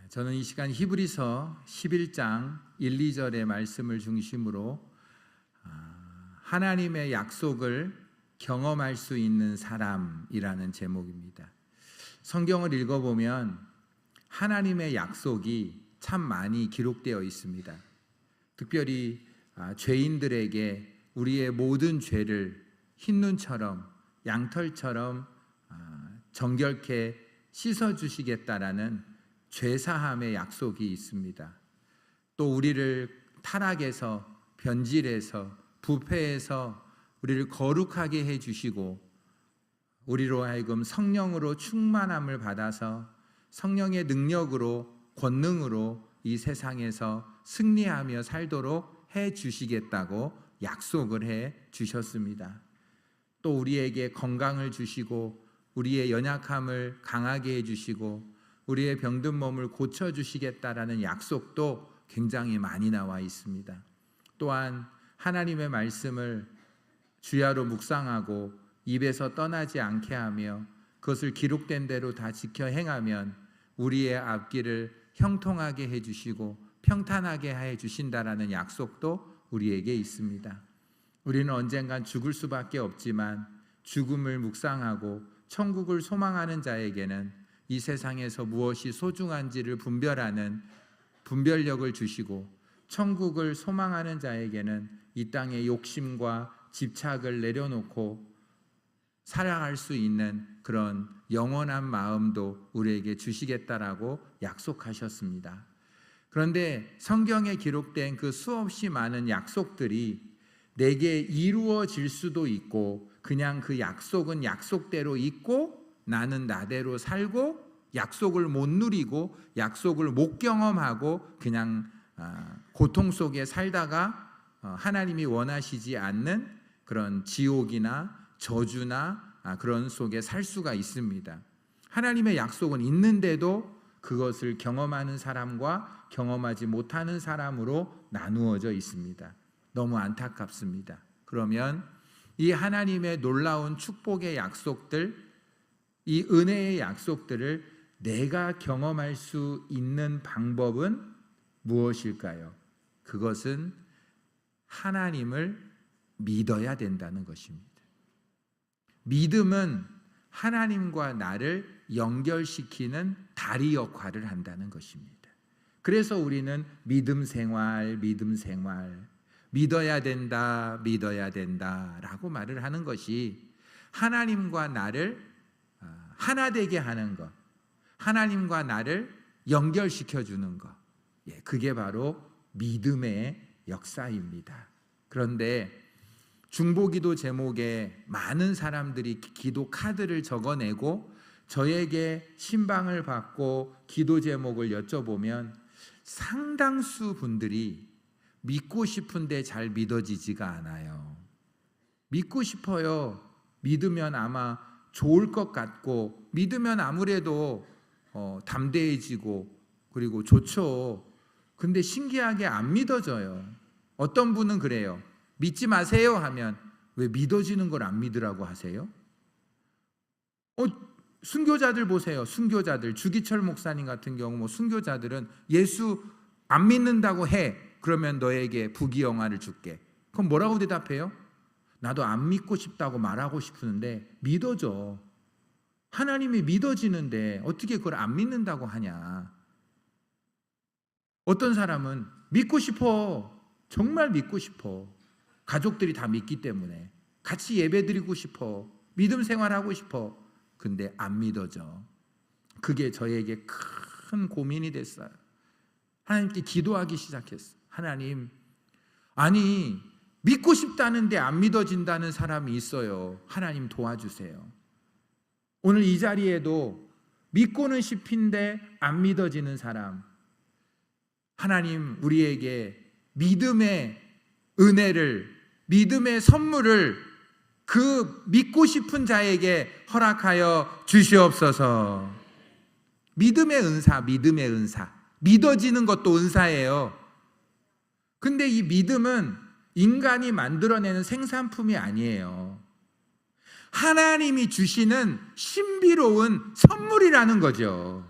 저는 이 시간 히브리서 11장 1, 2절의 말씀을 중심으로 하나님의 약속을 경험할 수 있는 사람이라는 제목입니다. 성경을 읽어보면 하나님의 약속이 참 많이 기록되어 있습니다. 특별히 죄인들에게 우리의 모든 죄를 흰눈처럼 양털처럼 정결케 씻어주시겠다라는 죄사함의 약속이 있습니다. 또 우리를 타락에서 변질해서 부패해서 우리를 거룩하게 해주시고 우리로 하여금 성령으로 충만함을 받아서 성령의 능력으로 권능으로 이 세상에서 승리하며 살도록 해주시겠다고 약속을 해주셨습니다. 또 우리에게 건강을 주시고 우리의 연약함을 강하게 해주시고 우리의 병든 몸을 고쳐주시겠다라는 약속도 굉장히 많이 나와 있습니다. 또한 하나님의 말씀을 주야로 묵상하고 입에서 떠나지 않게 하며 그것을 기록된 대로 다 지켜 행하면 우리의 앞길을 형통하게 해주시고 평탄하게 해주신다라는 약속도 우리에게 있습니다. 우리는 언젠간 죽을 수밖에 없지만 죽음을 묵상하고 천국을 소망하는 자에게는 이 세상에서 무엇이 소중한지를 분별하는 분별력을 주시고 천국을 소망하는 자에게는 이 땅의 욕심과 집착을 내려놓고 살아갈 수 있는 그런 영원한 마음도 우리에게 주시겠다라고 약속하셨습니다. 그런데 성경에 기록된 그 수없이 많은 약속들이 내게 이루어질 수도 있고 그냥 그 약속은 약속대로 있고 나는 나대로 살고 약속을 못 누리고 약속을 못 경험하고 그냥 고통 속에 살다가 하나님이 원하시지 않는 그런 지옥이나 저주나 그런 속에 살 수가 있습니다. 하나님의 약속은 있는데도 그것을 경험하는 사람과 경험하지 못하는 사람으로 나누어져 있습니다. 너무 안타깝습니다. 그러면 이 하나님의 놀라운 축복의 약속들, 이 은혜의 약속들을 내가 경험할 수 있는 방법은 무엇일까요? 그것은 하나님을 믿어야 된다는 것입니다. 믿음은 하나님과 나를 연결시키는 다리 역할을 한다는 것입니다. 그래서 우리는 믿어야 된다 라고 말을 하는 것이 하나님과 나를 하나 되게 하는 것, 하나님과 나를 연결시켜 주는 것, 그게 바로 믿음의 역사입니다. 그런데 중보기도 제목에 많은 사람들이 기도 카드를 적어내고 저에게 신방을 받고 기도 제목을 여쭤보면 상당수 분들이 믿고 싶은데 잘 믿어지지가 않아요. 믿고 싶어요. 믿으면 아마 좋을 것 같고 믿으면 아무래도 담대해지고 그리고 좋죠. 근데 신기하게 안 믿어져요. 어떤 분은 그래요. 믿지 마세요 하면 왜 믿어지는 걸 안 믿으라고 하세요? 순교자들 보세요. 순교자들 주기철 목사님 같은 경우 순교자들은 예수 안 믿는다고 해. 그러면 너에게 부귀영화를 줄게. 그럼 뭐라고 대답해요? 나도 안 믿고 싶다고 말하고 싶은데 믿어져. 하나님이 믿어지는데 어떻게 그걸 안 믿는다고 하냐. 어떤 사람은 믿고 싶어. 정말 믿고 싶어. 가족들이 다 믿기 때문에 같이 예배드리고 싶어. 믿음 생활하고 싶어. 근데 안 믿어져. 그게 저에게 큰 고민이 됐어요. 하나님께 기도하기 시작했어요. 하나님, 아니 믿고 싶다는데 안 믿어진다는 사람이 있어요. 하나님 도와주세요. 오늘 이 자리에도 믿고는 싶은데 안 믿어지는 사람, 하나님 우리에게 믿음의 은혜를, 믿음의 선물을 그 믿고 싶은 자에게 허락하여 주시옵소서. 믿음의 은사, 믿음의 은사. 믿어지는 것도 은사예요. 근데 이 믿음은 인간이 만들어내는 생산품이 아니에요. 하나님이 주시는 신비로운 선물이라는 거죠.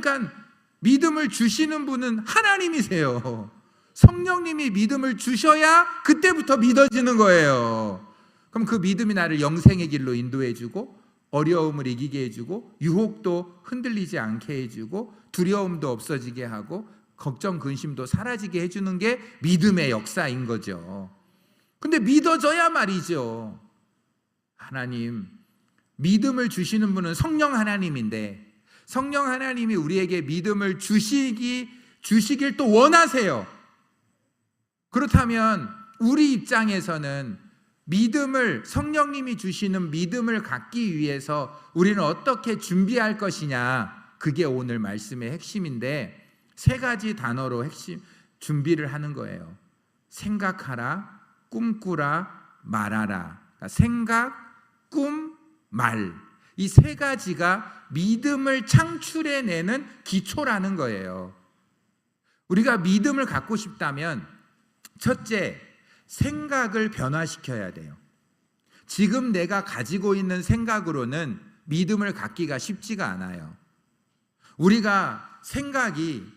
그러니까 믿음을 주시는 분은 하나님이세요. 성령님이 믿음을 주셔야 그때부터 믿어지는 거예요. 그럼 그 믿음이 나를 영생의 길로 인도해주고 어려움을 이기게 해주고 유혹도 흔들리지 않게 해주고 두려움도 없어지게 하고 걱정 근심도 사라지게 해주는 게 믿음의 역사인 거죠. 근데 믿어져야 말이죠. 하나님, 믿음을 주시는 분은 성령 하나님인데 성령 하나님이 우리에게 믿음을 주시길 또 원하세요. 그렇다면 우리 입장에서는 믿음을, 성령님이 주시는 믿음을 갖기 위해서 우리는 어떻게 준비할 것이냐, 그게 오늘 말씀의 핵심인데 세 가지 단어로 준비를 하는 거예요. 생각하라, 꿈꾸라, 말하라. 그러니까 생각, 꿈, 말. 이 세 가지가 믿음을 창출해내는 기초라는 거예요. 우리가 믿음을 갖고 싶다면 첫째, 생각을 변화시켜야 돼요. 지금 내가 가지고 있는 생각으로는 믿음을 갖기가 쉽지가 않아요. 우리가 생각이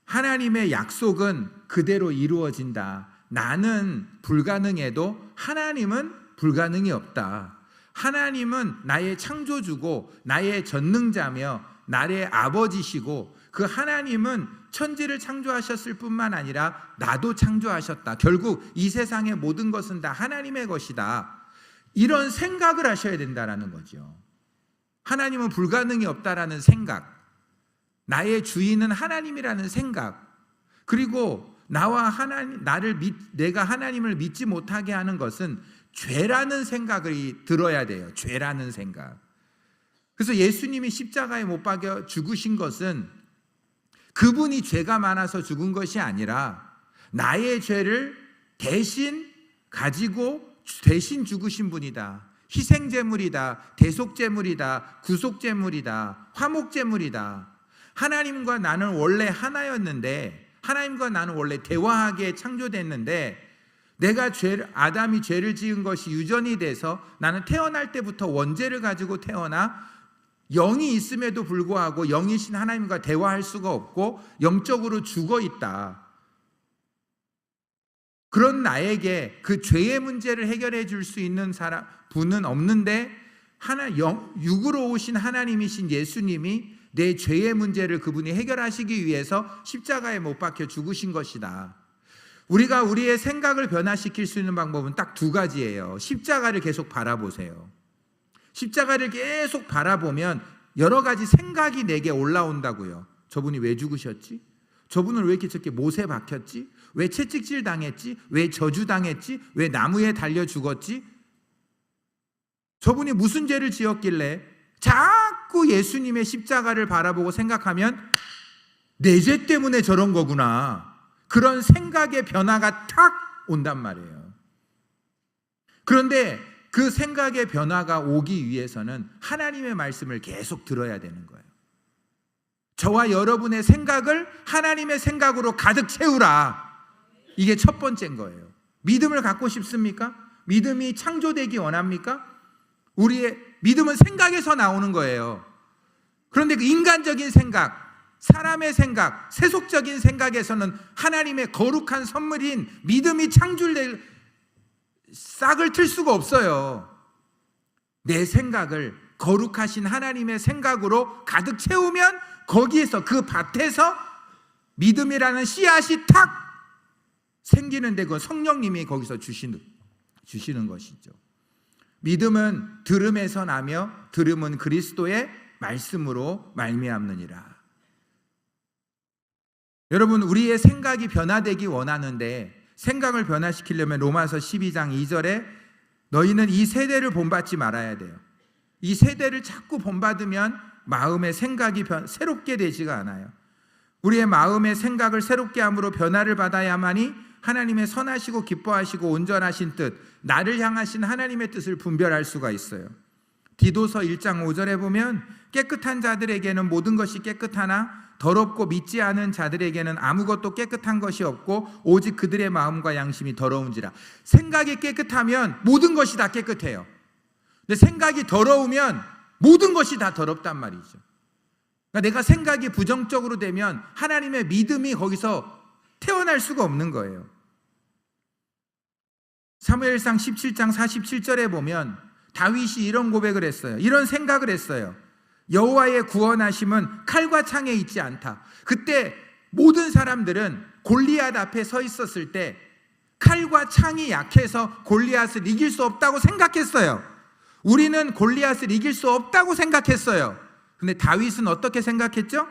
하나님의 약속은 그대로 이루어진다. 나는 불가능해도 하나님은 불가능이 없다. 하나님은 나의 창조주고 나의 전능자며 나의 아버지시고 그 하나님은 천지를 창조하셨을 뿐만 아니라 나도 창조하셨다. 결국 이 세상의 모든 것은 다 하나님의 것이다. 이런 생각을 하셔야 된다라는 거죠. 하나님은 불가능이 없다라는 생각, 나의 주인은 하나님이라는 생각, 그리고 내가 하나님을 믿지 못하게 하는 것은 죄라는 생각이 들어야 돼요. 죄라는 생각. 그래서 예수님이 십자가에 못 박혀 죽으신 것은 그분이 죄가 많아서 죽은 것이 아니라 나의 죄를 대신 가지고 대신 죽으신 분이다. 희생제물이다. 대속제물이다. 구속제물이다. 화목제물이다. 하나님과 나는 원래 하나였는데, 하나님과 나는 원래 대화하게 창조됐는데, 아담이 죄를 지은 것이 유전이 돼서 나는 태어날 때부터 원죄를 가지고 태어나 영이 있음에도 불구하고 영이신 하나님과 대화할 수가 없고 영적으로 죽어 있다. 그런 나에게 그 죄의 문제를 해결해 줄 수 있는 분은 없는데 육으로 오신 하나님이신 예수님이 내 죄의 문제를 그분이 해결하시기 위해서 십자가에 못 박혀 죽으신 것이다. 우리가 우리의 생각을 변화시킬 수 있는 방법은 딱 두 가지예요. 십자가를 계속 바라보세요. 십자가를 계속 바라보면 여러 가지 생각이 내게 올라온다고요. 저분이 왜 죽으셨지? 저분은 왜 이렇게 저렇게 못에 박혔지? 왜 채찍질 당했지? 왜 저주당했지? 왜 나무에 달려 죽었지? 저분이 무슨 죄를 지었길래? 자꾸 예수님의 십자가를 바라보고 생각하면 내 죄 때문에 저런 거구나. 그런 생각의 변화가 탁 온단 말이에요. 그런데 그 생각의 변화가 오기 위해서는 하나님의 말씀을 계속 들어야 되는 거예요. 저와 여러분의 생각을 하나님의 생각으로 가득 채우라. 이게 첫 번째인 거예요. 믿음을 갖고 싶습니까? 믿음이 창조되기 원합니까? 우리의 믿음은 생각에서 나오는 거예요. 그런데 그 인간적인 생각, 사람의 생각, 세속적인 생각에서는 하나님의 거룩한 선물인 믿음이 창출될 싹을 틀 수가 없어요. 내 생각을 거룩하신 하나님의 생각으로 가득 채우면 거기에서, 그 밭에서 믿음이라는 씨앗이 탁 생기는데 그 성령님이 거기서 주시는 것이죠. 믿음은 들음에서 나며 들음은 그리스도의 말씀으로 말미암느니라. 여러분, 우리의 생각이 변화되기 원하는데 생각을 변화시키려면 로마서 12장 2절에 너희는 이 세대를 본받지 말아야 돼요. 이 세대를 자꾸 본받으면 마음의 생각이 새롭게 되지가 않아요. 우리의 마음의 생각을 새롭게 함으로 변화를 받아야만이 하나님의 선하시고 기뻐하시고 온전하신 뜻, 나를 향하신 하나님의 뜻을 분별할 수가 있어요. 디도서 1장 5절에 보면 깨끗한 자들에게는 모든 것이 깨끗하나 더럽고 믿지 않은 자들에게는 아무것도 깨끗한 것이 없고 오직 그들의 마음과 양심이 더러운지라. 생각이 깨끗하면 모든 것이 다 깨끗해요. 근데 생각이 더러우면 모든 것이 다 더럽단 말이죠. 그러니까 내가 생각이 부정적으로 되면 하나님의 믿음이 거기서 태어날 수가 없는 거예요. 사무엘상 17장 47절에 보면 다윗이 이런 고백을 했어요. 이런 생각을 했어요. 여호와의 구원하심은 칼과 창에 있지 않다. 그때 모든 사람들은 골리앗 앞에 서 있었을 때 칼과 창이 약해서 골리앗을 이길 수 없다고 생각했어요. 우리는 골리앗을 이길 수 없다고 생각했어요. 근데 다윗은 어떻게 생각했죠?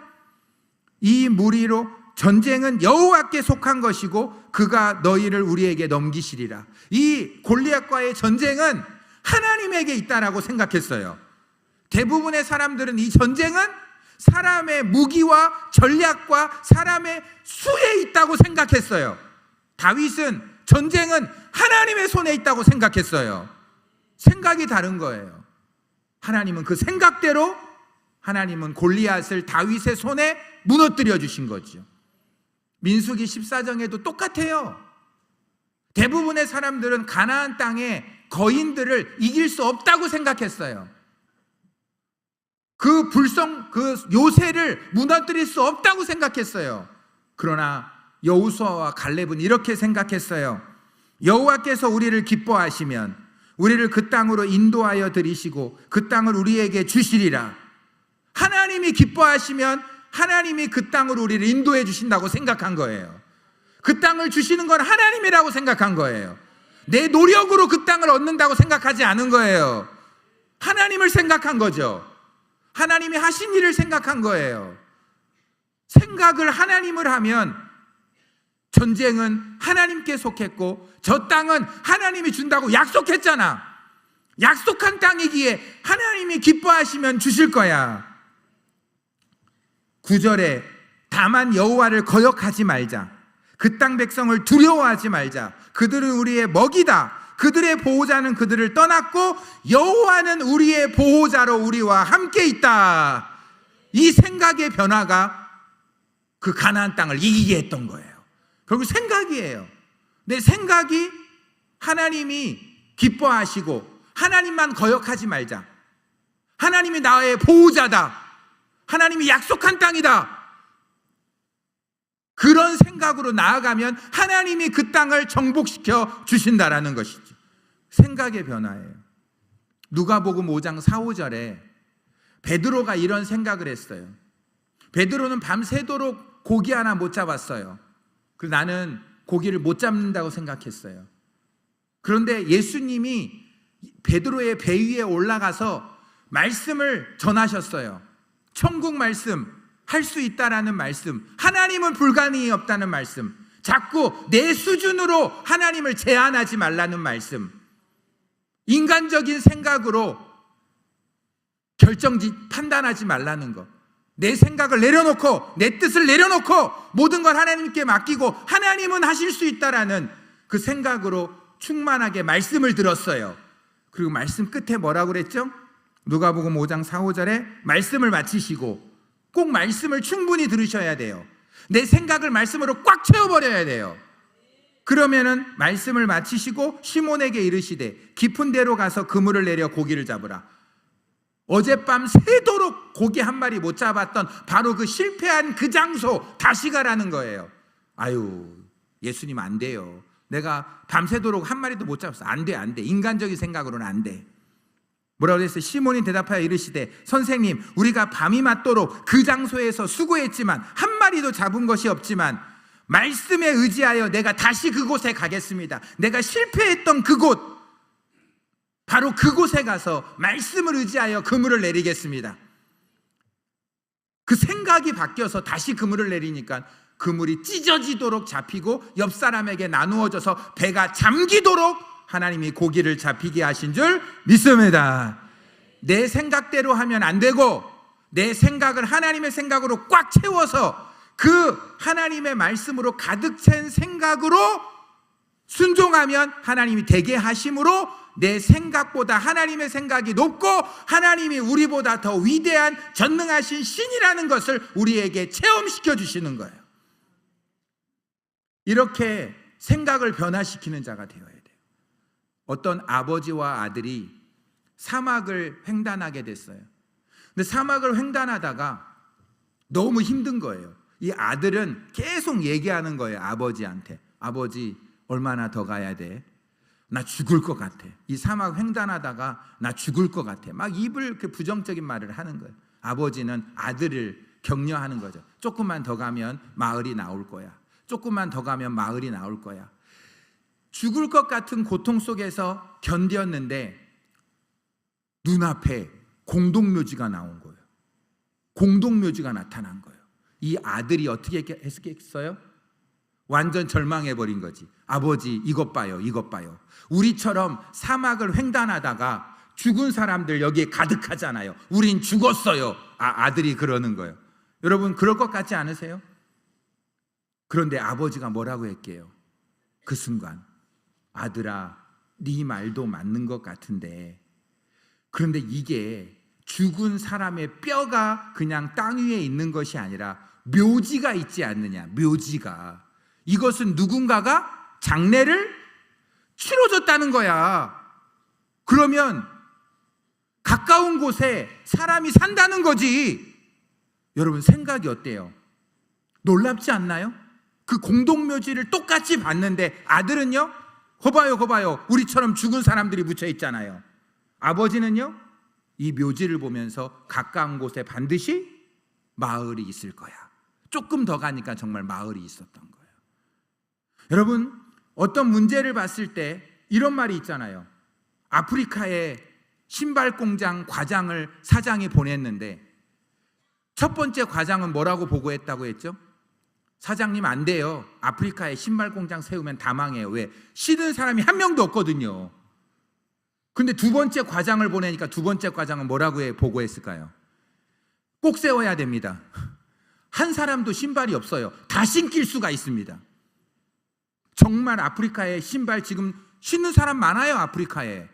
이 무리로 전쟁은 여호와께 속한 것이고 그가 너희를 우리에게 넘기시리라. 이 골리앗과의 전쟁은 하나님에게 있다라고 생각했어요. 대부분의 사람들은 이 전쟁은 사람의 무기와 전략과 사람의 수에 있다고 생각했어요. 다윗은 전쟁은 하나님의 손에 있다고 생각했어요. 생각이 다른 거예요. 하나님은 그 생각대로 하나님은 골리앗을 다윗의 손에 무너뜨려 주신 거죠. 민수기 14장에도 똑같아요. 대부분의 사람들은 가나안 땅의 거인들을 이길 수 없다고 생각했어요. 그 요새를 무너뜨릴 수 없다고 생각했어요. 그러나 여호수아와 갈렙은 이렇게 생각했어요. 여호와께서 우리를 기뻐하시면 우리를 그 땅으로 인도하여 들이시고 그 땅을 우리에게 주시리라. 하나님이 기뻐하시면 하나님이 그 땅으로 우리를 인도해 주신다고 생각한 거예요. 그 땅을 주시는 건 하나님이라고 생각한 거예요. 내 노력으로 그 땅을 얻는다고 생각하지 않은 거예요. 하나님을 생각한 거죠. 하나님이 하신 일을 생각한 거예요. 생각을 하나님을 하면 전쟁은 하나님께 속했고 저 땅은 하나님이 준다고 약속했잖아. 약속한 땅이기에 하나님이 기뻐하시면 주실 거야. 9절에 다만 여호와를 거역하지 말자. 그 땅 백성을 두려워하지 말자. 그들은 우리의 먹이다. 그들의 보호자는 그들을 떠났고 여호와는 우리의 보호자로 우리와 함께 있다. 이 생각의 변화가 그 가나안 땅을 이기게 했던 거예요. 결국 생각이에요. 내 생각이 하나님이 기뻐하시고 하나님만 거역하지 말자. 하나님이 나의 보호자다. 하나님이 약속한 땅이다. 그런 생각으로 나아가면 하나님이 그 땅을 정복시켜 주신다라는 것이죠. 생각의 변화예요. 누가복음 5장 4, 5절에 베드로가 이런 생각을 했어요. 베드로는 밤새도록 고기 하나 못 잡았어요. 그래서 나는 고기를 못 잡는다고 생각했어요. 그런데 예수님이 베드로의 배 위에 올라가서 말씀을 전하셨어요. 천국 말씀, 할 수 있다라는 말씀, 하나님은 불가능이 없다는 말씀, 자꾸 내 수준으로 하나님을 제한하지 말라는 말씀, 인간적인 생각으로 판단하지 말라는 것, 내 생각을 내려놓고 내 뜻을 내려놓고 모든 걸 하나님께 맡기고 하나님은 하실 수 있다라는 그 생각으로 충만하게 말씀을 들었어요. 그리고 말씀 끝에 뭐라고 그랬죠? 누가복음 5장 4, 5절에 말씀을 마치시고, 꼭 말씀을 충분히 들으셔야 돼요. 내 생각을 말씀으로 꽉 채워버려야 돼요. 그러면은 말씀을 마치시고 시몬에게 이르시되 깊은 데로 가서 그물을 내려 고기를 잡으라. 어젯밤 새도록 고기 한 마리 못 잡았던 바로 그 실패한 그 장소 다시 가라는 거예요. 아유, 예수님 안 돼요. 내가 밤새도록 한 마리도 못 잡았어. 안 돼, 안 돼. 인간적인 생각으로는 안 돼. 뭐라고 했어요? 시몬이 대답하여 이르시되 선생님, 우리가 밤이 맞도록 그 장소에서 수고했지만 한 마리도 잡은 것이 없지만 말씀에 의지하여 내가 다시 그곳에 가겠습니다. 내가 실패했던 그곳, 바로 그곳에 가서 말씀을 의지하여 그물을 내리겠습니다. 그 생각이 바뀌어서 다시 그물을 내리니까 그물이 찢어지도록 잡히고 옆 사람에게 나누어져서 배가 잠기도록 하나님이 고기를 잡히게 하신 줄 믿습니다. 내 생각대로 하면 안 되고 내 생각을 하나님의 생각으로 꽉 채워서 그 하나님의 말씀으로 가득 찬 생각으로 순종하면 하나님이 되게 하심으로 내 생각보다 하나님의 생각이 높고 하나님이 우리보다 더 위대한 전능하신 신이라는 것을 우리에게 체험시켜 주시는 거예요. 이렇게 생각을 변화시키는 자가 되어야 돼요. 어떤 아버지와 아들이 사막을 횡단하게 됐어요. 근데 사막을 횡단하다가 너무 힘든 거예요. 이 아들은 계속 얘기하는 거예요. 아버지한테. 아버지, 얼마나 더 가야 돼? 나 죽을 것 같아. 이 사막 횡단하다가 나 죽을 것 같아. 막 입을 부정적인 말을 하는 거예요. 아버지는 아들을 격려하는 거죠. 조금만 더 가면 마을이 나올 거야. 조금만 더 가면 마을이 나올 거야. 죽을 것 같은 고통 속에서 견뎠는데 눈앞에 공동묘지가 나온 거예요. 공동묘지가 나타난 거예요. 이 아들이 어떻게 했겠어요? 완전 절망해버린 거지. 아버지, 이것 봐요, 이것 봐요. 우리처럼 사막을 횡단하다가 죽은 사람들 여기에 가득하잖아요. 우린 죽었어요. 아들이 그러는 거예요. 여러분, 그럴 것 같지 않으세요? 그런데 아버지가 뭐라고 했게요? 그 순간, 아들아, 네 말도 맞는 것 같은데, 그런데 이게 죽은 사람의 뼈가 그냥 땅 위에 있는 것이 아니라 묘지가 있지 않느냐. 묘지가. 이것은 누군가가 장례를 치러줬다는 거야. 그러면 가까운 곳에 사람이 산다는 거지. 여러분, 생각이 어때요? 놀랍지 않나요? 그 공동묘지를 똑같이 봤는데 아들은요, 거봐요, 우리처럼 죽은 사람들이 묻혀 있잖아요. 아버지는요, 이 묘지를 보면서 가까운 곳에 반드시 마을이 있을 거야. 조금 더 가니까 정말 마을이 있었던 거예요. 여러분, 어떤 문제를 봤을 때 이런 말이 있잖아요. 아프리카에 신발 공장 과장을 사장이 보냈는데 첫 번째 과장은 뭐라고 보고했다고 했죠? 사장님, 안 돼요. 아프리카에 신발 공장 세우면 다 망해요. 왜? 신은 사람이 한 명도 없거든요. 근데 두 번째 과장을 보내니까 두 번째 과장은 뭐라고 보고했을까요? 꼭 세워야 됩니다. 한 사람도 신발이 없어요. 다 신길 수가 있습니다. 정말 아프리카에 신발 지금 신는 사람 많아요. 아프리카에.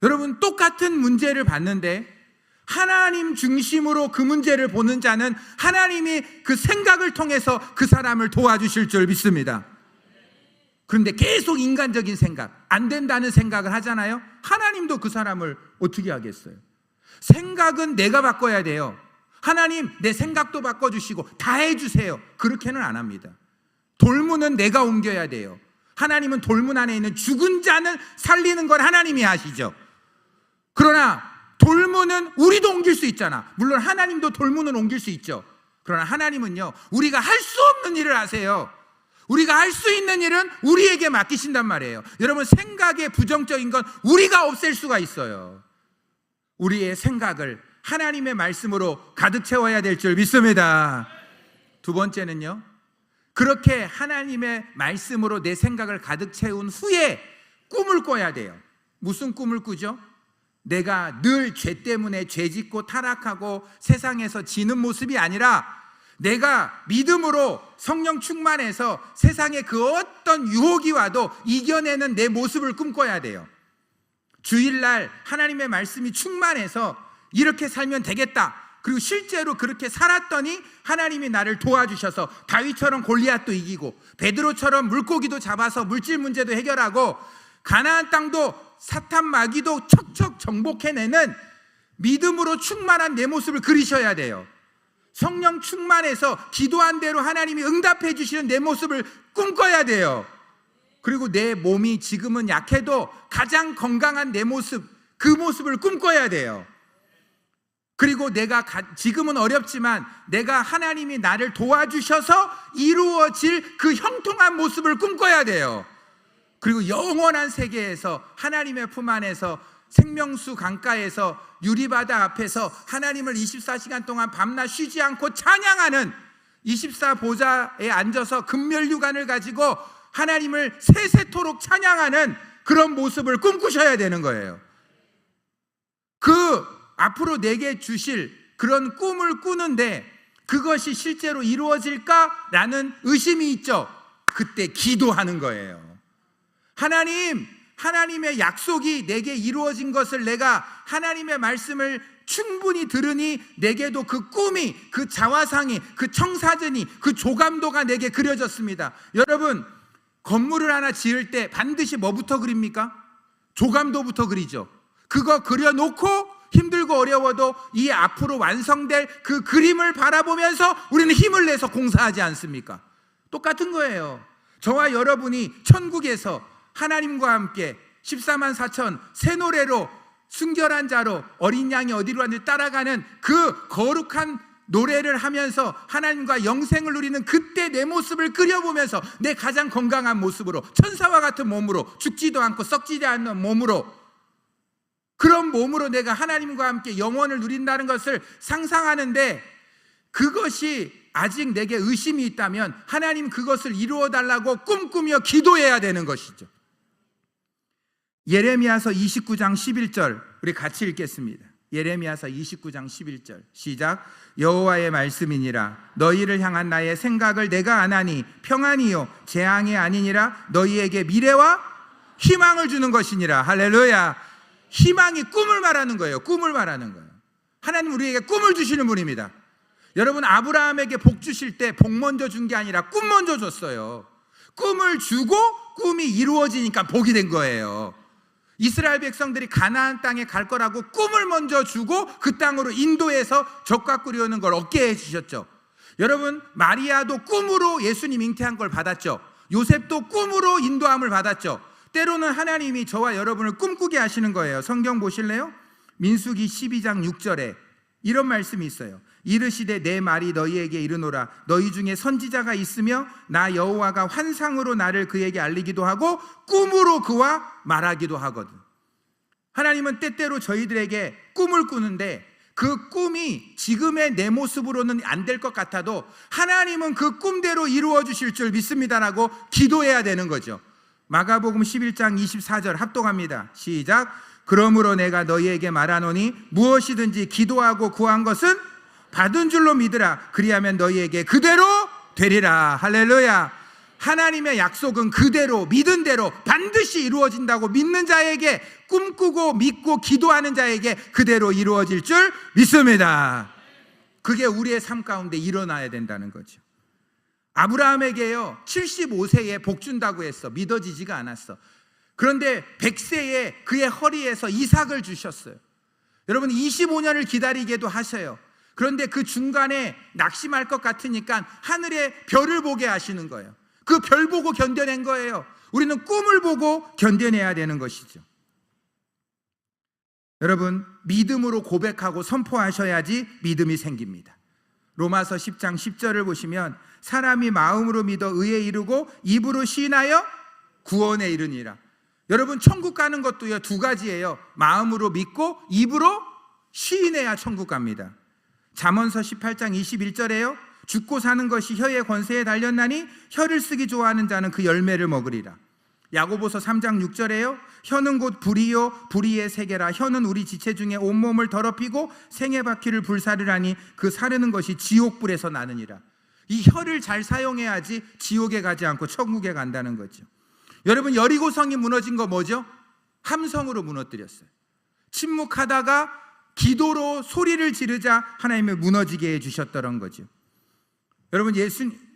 여러분, 똑같은 문제를 봤는데 하나님 중심으로 그 문제를 보는 자는 하나님이 그 생각을 통해서 그 사람을 도와주실 줄 믿습니다. 그런데 계속 인간적인 생각, 안 된다는 생각을 하잖아요. 하나님도 그 사람을 어떻게 하겠어요? 생각은 내가 바꿔야 돼요. 하나님, 내 생각도 바꿔주시고 다 해주세요. 그렇게는 안 합니다. 돌문은 내가 옮겨야 돼요. 하나님은 돌문 안에 있는 죽은 자는 살리는 걸 하나님이 하시죠. 그러나 돌문은 우리도 옮길 수 있잖아. 물론 하나님도 돌문은 옮길 수 있죠. 그러나 하나님은요, 우리가 할 수 없는 일을 하세요. 우리가 할 수 있는 일은 우리에게 맡기신단 말이에요. 여러분, 생각의 부정적인 건 우리가 없앨 수가 있어요. 우리의 생각을 하나님의 말씀으로 가득 채워야 될 줄 믿습니다. 두 번째는요, 그렇게 하나님의 말씀으로 내 생각을 가득 채운 후에 꿈을 꿔야 돼요. 무슨 꿈을 꾸죠? 내가 늘 죄 때문에 죄짓고 타락하고 세상에서 지는 모습이 아니라 내가 믿음으로 성령 충만해서 세상에 그 어떤 유혹이 와도 이겨내는 내 모습을 꿈꿔야 돼요. 주일날 하나님의 말씀이 충만해서 이렇게 살면 되겠다. 그리고 실제로 그렇게 살았더니 하나님이 나를 도와주셔서 다윗처럼 골리앗도 이기고 베드로처럼 물고기도 잡아서 물질 문제도 해결하고 가나안 땅도 사탄 마귀도 척척 정복해내는 믿음으로 충만한 내 모습을 그리셔야 돼요. 성령 충만해서 기도한 대로 하나님이 응답해 주시는 내 모습을 꿈꿔야 돼요. 그리고 내 몸이 지금은 약해도 가장 건강한 내 모습, 그 모습을 꿈꿔야 돼요. 그리고 내가 지금은 어렵지만 내가 하나님이 나를 도와주셔서 이루어질 그 형통한 모습을 꿈꿔야 돼요. 그리고 영원한 세계에서 하나님의 품 안에서 생명수 강가에서 유리바다 앞에서 하나님을 24시간 동안 밤낮 쉬지 않고 찬양하는 24보좌에 앉아서 금멸류관을 가지고 하나님을 세세토록 찬양하는 그런 모습을 꿈꾸셔야 되는 거예요. 그 앞으로 내게 주실 그런 꿈을 꾸는데 그것이 실제로 이루어질까라는 의심이 있죠. 그때 기도하는 거예요. 하나님의 약속이 내게 이루어진 것을 내가 하나님의 말씀을 충분히 들으니 내게도 그 꿈이, 그 자화상이, 그 청사진이, 그 조감도가 내게 그려졌습니다. 여러분, 건물을 하나 지을 때 반드시 뭐부터 그립니까? 조감도부터 그리죠. 그거 그려놓고 힘들고 어려워도 이 앞으로 완성될 그 그림을 바라보면서 우리는 힘을 내서 공사하지 않습니까? 똑같은 거예요. 저와 여러분이 천국에서 하나님과 함께 14만 4천 새 노래로 순결한 자로 어린 양이 어디로 왔는지 따라가는 그 거룩한 노래를 하면서 하나님과 영생을 누리는 그때 내 모습을 그려보면서 내 가장 건강한 모습으로 천사와 같은 몸으로 죽지도 않고 썩지도 않는 몸으로 그런 몸으로 내가 하나님과 함께 영원을 누린다는 것을 상상하는데 그것이 아직 내게 의심이 있다면 하나님 그것을 이루어 달라고 꿈꾸며 기도해야 되는 것이죠. 예레미야서 29장 11절 우리 같이 읽겠습니다. 예레미야서 29장 11절 시작. 여호와의 말씀이니라 너희를 향한 나의 생각을 내가 아나니 평안이요 재앙이 아니니라 너희에게 미래와 희망을 주는 것이니라. 할렐루야. 희망이 꿈을 말하는 거예요. 꿈을 말하는 거예요. 하나님 우리에게 꿈을 주시는 분입니다. 여러분 아브라함에게 복 주실 때 복 먼저 준 게 아니라 꿈 먼저 줬어요. 꿈을 주고 꿈이 이루어지니까 복이 된 거예요. 이스라엘 백성들이 가나안 땅에 갈 거라고 꿈을 먼저 주고 그 땅으로 인도해서 젖과 꿀이 오는 걸 얻게 해주셨죠. 여러분 마리아도 꿈으로 예수님 잉태한 걸 받았죠. 요셉도 꿈으로 인도함을 받았죠. 때로는 하나님이 저와 여러분을 꿈꾸게 하시는 거예요. 성경 보실래요? 민수기 12장 6절에 이런 말씀이 있어요. 이르시되 내 말이 너희에게 이르노라 너희 중에 선지자가 있으며 나 여호와가 환상으로 나를 그에게 알리기도 하고 꿈으로 그와 말하기도 하거든. 하나님은 때때로 저희들에게 꿈을 꾸는데 그 꿈이 지금의 내 모습으로는 안 될 것 같아도 하나님은 그 꿈대로 이루어 주실 줄 믿습니다라고 기도해야 되는 거죠. 마가복음 11장 24절 합독합니다. 시작. 그러므로 내가 너희에게 말하노니 무엇이든지 기도하고 구한 것은 받은 줄로 믿으라. 그리하면 너희에게 그대로 되리라. 할렐루야. 하나님의 약속은 그대로 믿은 대로 반드시 이루어진다고 믿는 자에게 꿈꾸고 믿고 기도하는 자에게 그대로 이루어질 줄 믿습니다. 그게 우리의 삶 가운데 일어나야 된다는 거죠. 아브라함에게요 75세에 복 준다고 했어. 믿어지지가 않았어. 그런데 100세에 그의 허리에서 이삭을 주셨어요. 여러분 25년을 기다리게도 하세요. 그런데 그 중간에 낙심할 것 같으니까 하늘의 별을 보게 하시는 거예요. 그 별 보고 견뎌낸 거예요. 우리는 꿈을 보고 견뎌내야 되는 것이죠. 여러분 믿음으로 고백하고 선포하셔야지 믿음이 생깁니다. 로마서 10장 10절을 보시면 사람이 마음으로 믿어 의에 이르고 입으로 시인하여 구원에 이르니라. 여러분 천국 가는 것도요 두 가지예요. 마음으로 믿고 입으로 시인해야 천국 갑니다. 잠언서 18장 21절에요 죽고 사는 것이 혀의 권세에 달렸나니 혀를 쓰기 좋아하는 자는 그 열매를 먹으리라. 야고보서 3장 6절에요 혀는 곧 불이요 불의의 세계라. 혀는 우리 지체 중에 온몸을 더럽히고 생의 바퀴를 불사르라니 그 사르는 것이 지옥불에서 나느니라. 이 혀를 잘 사용해야지 지옥에 가지 않고 천국에 간다는 거죠. 여러분 여리고성이 무너진 거 뭐죠? 함성으로 무너뜨렸어요. 침묵하다가 기도로 소리를 지르자 하나님을 무너지게 해주셨던 거죠. 여러분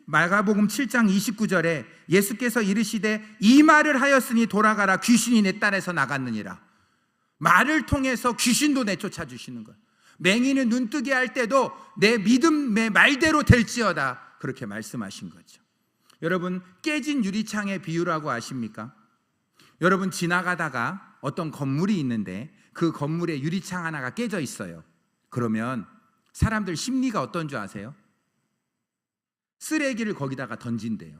마가복음 7장 29절에 예수께서 이르시되 이 말을 하였으니 돌아가라 귀신이 내 딸에서 나갔느니라. 말을 통해서 귀신도 내쫓아 주시는 거예요. 맹인은 눈뜨게 할 때도 내 믿음의 말대로 될지어다 그렇게 말씀하신 거죠. 여러분 깨진 유리창의 비유라고 아십니까? 여러분 지나가다가 어떤 건물이 있는데 그 건물에 유리창 하나가 깨져 있어요. 그러면 사람들 심리가 어떤 줄 아세요? 쓰레기를 거기다가 던진대요.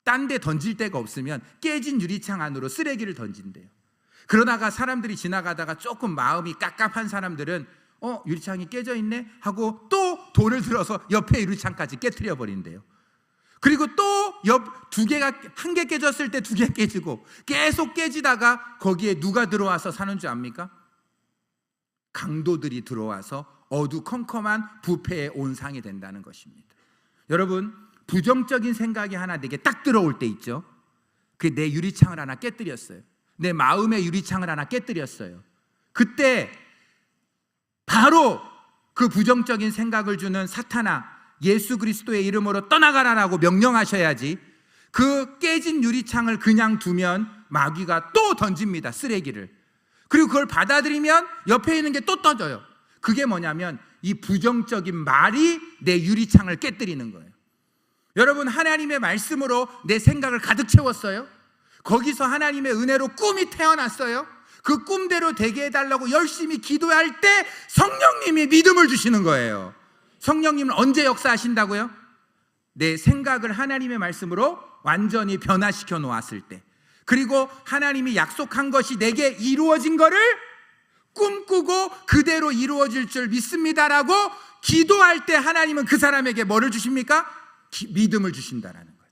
딴 데 던질 데가 없으면 깨진 유리창 안으로 쓰레기를 던진대요. 그러다가 사람들이 지나가다가 조금 마음이 깝깝한 사람들은 유리창이 깨져 있네 하고 또 돌을 들어서 옆에 유리창까지 깨트려 버린대요. 그리고 또 옆 두 개가 한 개 깨졌을 때 두 개 깨지고 계속 깨지다가 거기에 누가 들어와서 사는 줄 압니까? 강도들이 들어와서 어두컴컴한 부패의 온상이 된다는 것입니다. 여러분 부정적인 생각이 하나 내게 딱 들어올 때 있죠. 그게 내 유리창을 하나 깨뜨렸어요. 내 마음의 유리창을 하나 깨뜨렸어요. 그때 바로 그 부정적인 생각을 주는 사탄아 예수 그리스도의 이름으로 떠나가라라고 명령하셔야지. 그 깨진 유리창을 그냥 두면 마귀가 또 던집니다. 쓰레기를. 그리고 그걸 받아들이면 옆에 있는 게 또 떠져요. 그게 뭐냐면 이 부정적인 말이 내 유리창을 깨뜨리는 거예요. 여러분, 하나님의 말씀으로 내 생각을 가득 채웠어요? 거기서 하나님의 은혜로 꿈이 태어났어요? 그 꿈대로 되게 해달라고 열심히 기도할 때 성령님이 믿음을 주시는 거예요. 성령님은 언제 역사하신다고요? 내 생각을 하나님의 말씀으로 완전히 변화시켜 놓았을 때, 그리고 하나님이 약속한 것이 내게 이루어진 거를 꿈꾸고 그대로 이루어질 줄 믿습니다라고 기도할 때 하나님은 그 사람에게 뭐를 주십니까? 믿음을 주신다라는 거죠.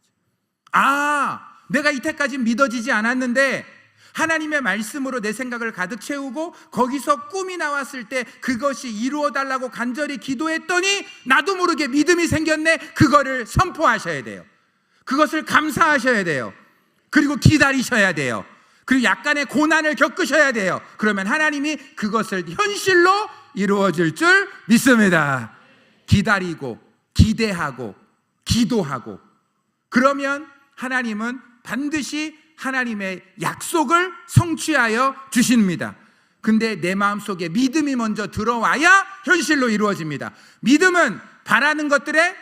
아, 내가 이때까지 믿어지지 않았는데 하나님의 말씀으로 내 생각을 가득 채우고 거기서 꿈이 나왔을 때 그것이 이루어달라고 간절히 기도했더니 나도 모르게 믿음이 생겼네. 그거를 선포하셔야 돼요. 그것을 감사하셔야 돼요. 그리고 기다리셔야 돼요. 그리고 약간의 고난을 겪으셔야 돼요. 그러면 하나님이 그것을 현실로 이루어질 줄 믿습니다. 기다리고 기대하고 기도하고, 그러면 하나님은 반드시 하나님의 약속을 성취하여 주십니다. 근데 내 마음속에 믿음이 먼저 들어와야 현실로 이루어집니다. 믿음은 바라는 것들의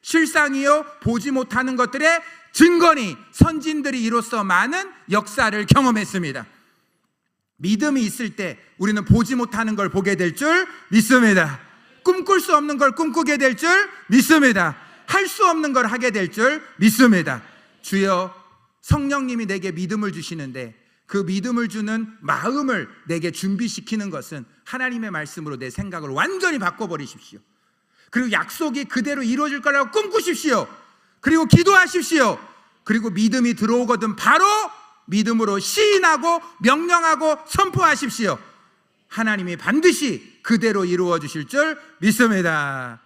실상이요 보지 못하는 것들의 증거니 선진들이 이로써 많은 역사를 경험했습니다. 믿음이 있을 때 우리는 보지 못하는 걸 보게 될 줄 믿습니다. 꿈꿀 수 없는 걸 꿈꾸게 될 줄 믿습니다. 할 수 없는 걸 하게 될 줄 믿습니다. 주여, 성령님이 내게 믿음을 주시는데 그 믿음을 주는 마음을 내게 준비시키는 것은 하나님의 말씀으로 내 생각을 완전히 바꿔버리십시오. 그리고 약속이 그대로 이루어질 거라고 꿈꾸십시오. 그리고 기도하십시오. 그리고 믿음이 들어오거든 바로 믿음으로 시인하고 명령하고 선포하십시오. 하나님이 반드시 그대로 이루어 주실 줄 믿습니다.